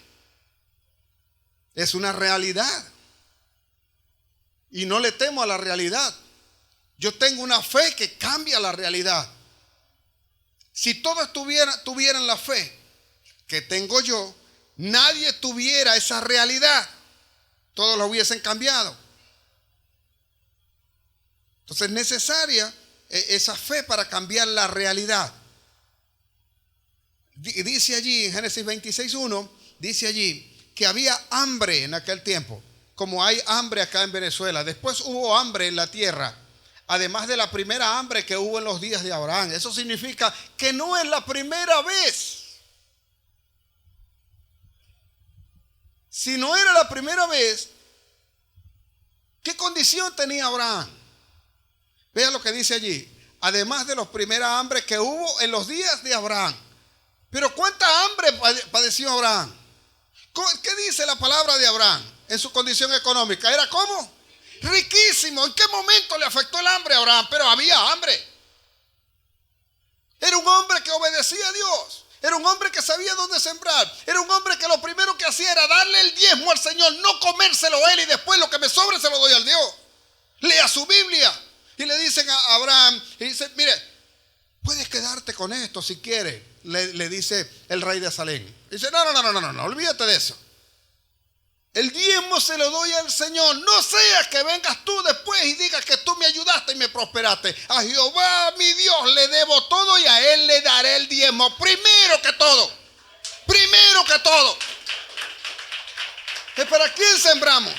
Es una realidad. Y no le temo a la realidad. Yo tengo una fe que cambia la realidad. Si todos tuvieran la fe que tengo yo, nadie tuviera esa realidad. Todos lo hubiesen cambiado. Entonces es necesaria esa fe para cambiar la realidad. Dice allí en Génesis 26:1, dice allí que había hambre en aquel tiempo, como hay hambre acá en Venezuela. Después hubo hambre en la tierra, además de la primera hambre que hubo en los días de Abraham. Eso significa que no es la primera vez. Si no era la primera vez, ¿qué condición tenía Abraham? Vean lo que dice allí. Además de la primera hambre que hubo en los días de Abraham. Pero ¿cuánta hambre padeció Abraham? ¿Qué dice la palabra de Abraham en su condición económica? ¿Era cómo? Riquísimo. ¿En qué momento le afectó el hambre a Abraham? Pero había hambre. Era un hombre que obedecía a Dios. Era un hombre que sabía dónde sembrar. Era un hombre que lo primero que hacía era darle el diezmo al Señor, no comérselo él y después lo que me sobre se lo doy al Dios. Lea su Biblia. Y le dicen a Abraham, y dice, mire, puedes quedarte con esto si quieres, le dice el rey de Salem. Dice, no, olvídate de eso. El diezmo se lo doy al Señor. No sea que vengas tú después y digas que tú me ayudaste y me prosperaste. A Jehová mi Dios le debo todo y a Él le daré el diezmo. Primero que todo. Primero que todo. ¿Que para quién sembramos?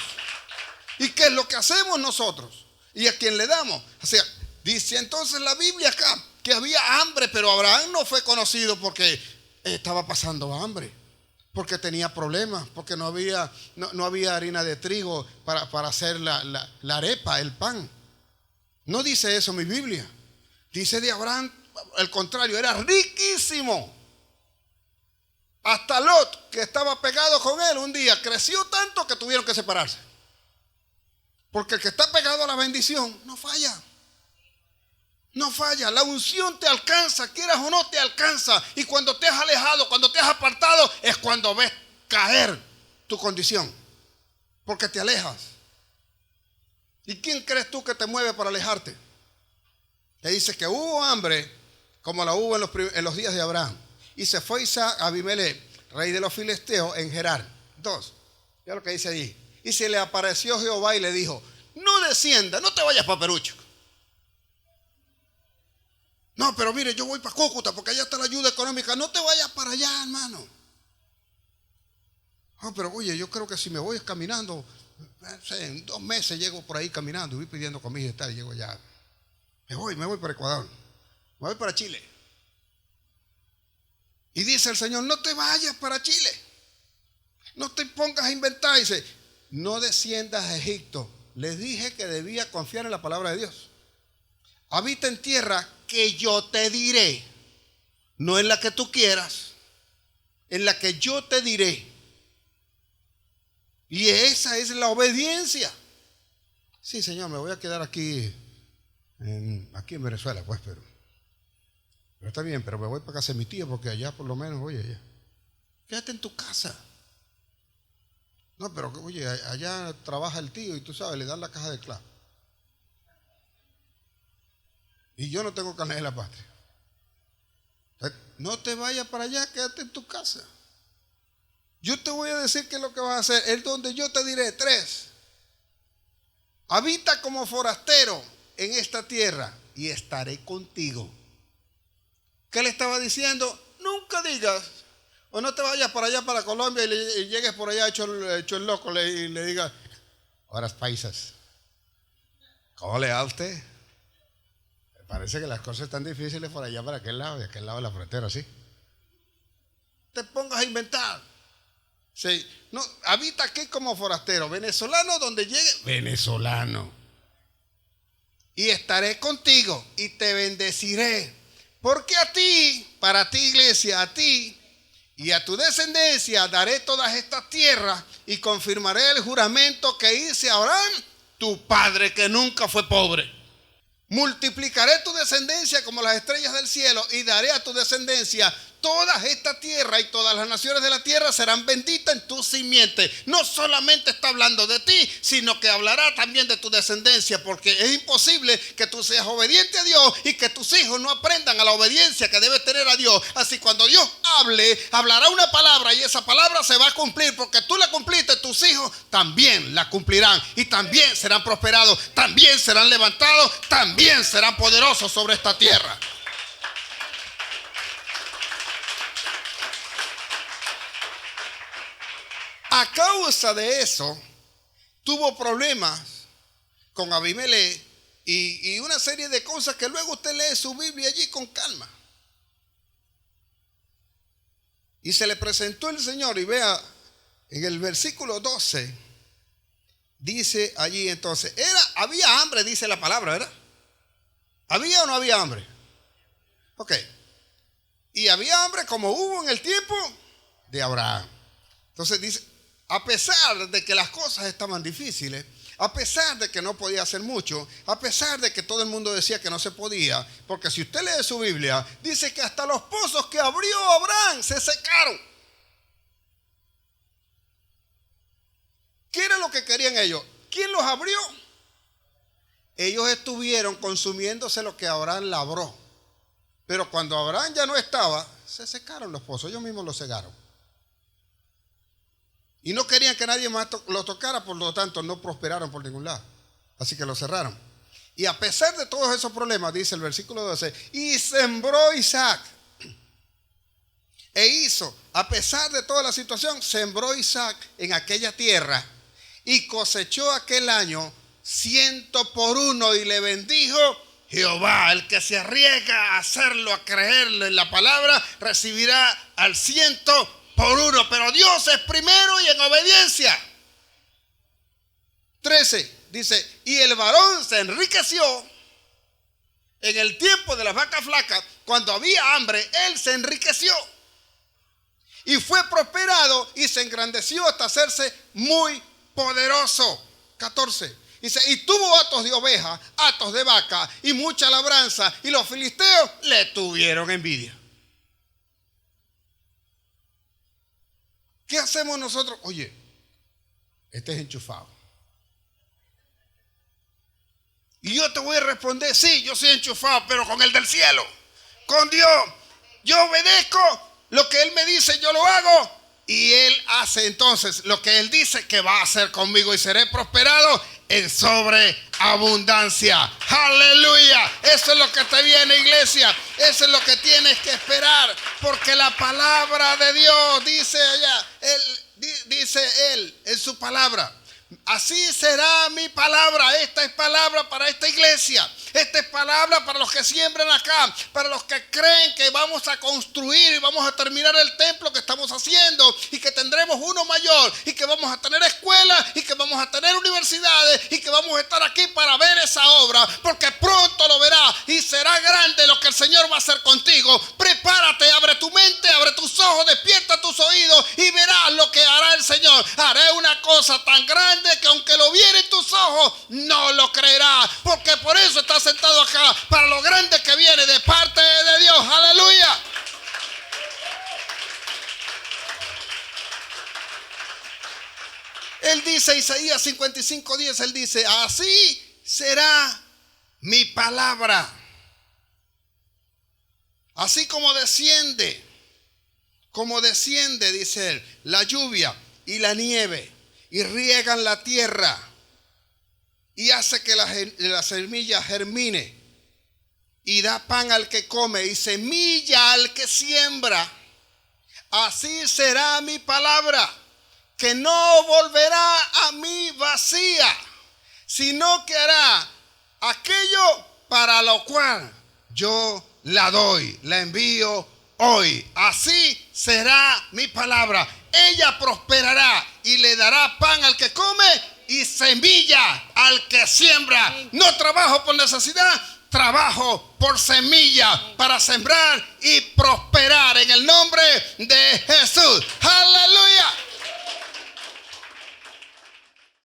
¿Y qué es lo que hacemos nosotros? ¿Y a quién le damos? O sea, dice entonces la Biblia acá que había hambre, pero Abraham no fue conocido porque estaba pasando hambre, porque tenía problemas, porque no había harina de trigo para hacer la arepa, el pan. No dice eso mi Biblia. Dice de Abraham, al contrario, era riquísimo. Hasta Lot, que estaba pegado con él un día, creció tanto que tuvieron que separarse. Porque el que está pegado a la bendición no falla. No falla. La unción te alcanza, quieras o no te alcanza. Y cuando te has alejado, cuando te has apartado, es cuando ves caer tu condición. Porque te alejas. ¿Y quién crees tú que te mueve para alejarte? Te dice que hubo hambre como la hubo en los días de Abraham. Y se fue Isaac a Abimelech, rey de los filisteos, en Gerar. 2. Ya lo que dice allí. Y se le apareció Jehová y le dijo, no descienda, no te vayas para Perucho. No, pero mire, yo voy para Cúcuta porque allá está la ayuda económica. No te vayas para allá, hermano. Oh, pero oye, yo creo que si me voy caminando, en 2 meses llego por ahí caminando y voy pidiendo comida y tal, y llego allá. Me voy para Ecuador, me voy para Chile. Y dice el Señor, no te vayas para Chile. No te pongas a inventar. Dice, no desciendas a Egipto. Les dije que debía confiar en la palabra de Dios. Habita en tierra que yo te diré. No en la que tú quieras, en la que yo te diré. Y esa es la obediencia. Sí, Señor, me voy a quedar aquí en Venezuela, pues, pero está bien, pero me voy para casa de mi tío porque allá por lo menos, oye, allá. Quédate en tu casa. No, pero oye, allá trabaja el tío y tú sabes, le dan la caja de clavo. Y yo no tengo carnet de la patria. No te vayas para allá, quédate en tu casa. Yo te voy a decir qué es lo que vas a hacer. Es donde yo te diré. 3. Habita como forastero en esta tierra y estaré contigo. ¿Qué le estaba diciendo? Nunca digas, o no te vayas para allá, para Colombia, y llegues por allá hecho el loco y le digas, horas paisas, ¿cómo le da a usted? Me parece que las cosas están difíciles por allá, para aquel lado, de aquel lado de la frontera, ¿sí? Te pongas a inventar. Sí. No, habita aquí como forastero, venezolano, donde llegue, venezolano. Y estaré contigo y te bendeciré. Porque a ti, para ti iglesia, a ti y a tu descendencia daré todas estas tierras y confirmaré el juramento que hice a Abraham, tu padre que nunca fue pobre. multiplicaré tu descendencia como las estrellas del cielo y daré a tu descendencia toda esta tierra, y todas las naciones de la tierra serán benditas en tu simiente. No solamente está hablando de ti, sino que hablará también de tu descendencia, porque es imposible que tú seas obediente a Dios y que tus hijos no aprendan a la obediencia que debe tener a Dios. Así cuando Dios hablará una palabra, y esa palabra se va a cumplir porque tú la cumpliste. Tus hijos también la cumplirán y también serán prosperados, también serán levantados, también serán poderosos sobre esta tierra. A causa de eso, tuvo problemas con Abimelech y una serie de cosas que luego usted lee su Biblia allí con calma. Y se le presentó el Señor, y vea, en el versículo 12, dice allí entonces, había hambre, dice la palabra, ¿verdad? ¿Había o no había hambre? Ok. Y había hambre como hubo en el tiempo de Abraham. Entonces dice, a pesar de que las cosas estaban difíciles, a pesar de que no podía hacer mucho, a pesar de que todo el mundo decía que no se podía, porque si usted lee su Biblia, dice que hasta los pozos que abrió Abraham se secaron. ¿Qué era lo que querían ellos? ¿Quién los abrió? Ellos estuvieron consumiéndose lo que Abraham labró. Pero cuando Abraham ya no estaba, se secaron los pozos, ellos mismos los cegaron. Y no querían que nadie más lo tocara, por lo tanto no prosperaron por ningún lado. Así que lo cerraron. Y a pesar de todos esos problemas, dice el versículo 12, y sembró Isaac. E hizo, a pesar de toda la situación, sembró Isaac en aquella tierra y cosechó aquel año 100 por 1 y le bendijo Jehová. El que se arriesga a hacerlo, a creerlo en la palabra, recibirá al 100 por 1, pero Dios es primero y en obediencia. 13 dice, y el varón se enriqueció en el tiempo de las vacas flacas. Cuando había hambre, él se enriqueció y fue prosperado y se engrandeció hasta hacerse muy poderoso. 14 dice, y tuvo hatos de oveja, hatos de vaca y mucha labranza, y los filisteos le tuvieron envidia. ¿Qué hacemos nosotros? Oye, este es enchufado. Y yo te voy a responder, sí, yo soy enchufado, pero con el del cielo, con Dios. Yo obedezco lo que Él me dice, yo lo hago. Y Él hace entonces lo que Él dice que va a hacer conmigo, y seré prosperado en sobreabundancia. Aleluya. Eso es lo que te viene, iglesia. Eso es lo que tienes que esperar, porque la palabra de Dios dice allá, dice Él en su palabra, así será mi palabra. Esta es palabra para esta iglesia. Esta es palabra para los que siembran acá, para los que creen que vamos a construir y vamos a terminar el templo que estamos haciendo, y que tendremos uno mayor, y que vamos a tener escuelas, y que vamos a tener universidades, y que vamos a estar aquí para ver esa obra, porque pronto lo verás y será grande lo que el Señor va a hacer contigo. Prepárate, abre tu mente, abre tus ojos, despierta tus oídos y verás lo que hará el Señor. Haré una cosa tan grande que aunque lo viera en tus ojos, no lo creerás, porque por eso estás sentado acá, para lo grande que viene de parte de Dios. Aleluya. Él dice, Isaías 55:10, él dice, así será mi palabra. Así como desciende, dice él, la lluvia y la nieve, y riegan la tierra, y hace que la semilla germine, y da pan al que come y semilla al que siembra. Así será mi palabra, que no volverá a mí vacía, sino que hará aquello para lo cual yo la doy, la envío hoy. Así será mi palabra. Ella prosperará y le dará pan al que come y semilla al que siembra. No trabajo por necesidad, trabajo por semilla para sembrar y prosperar en el nombre de Jesús. Aleluya.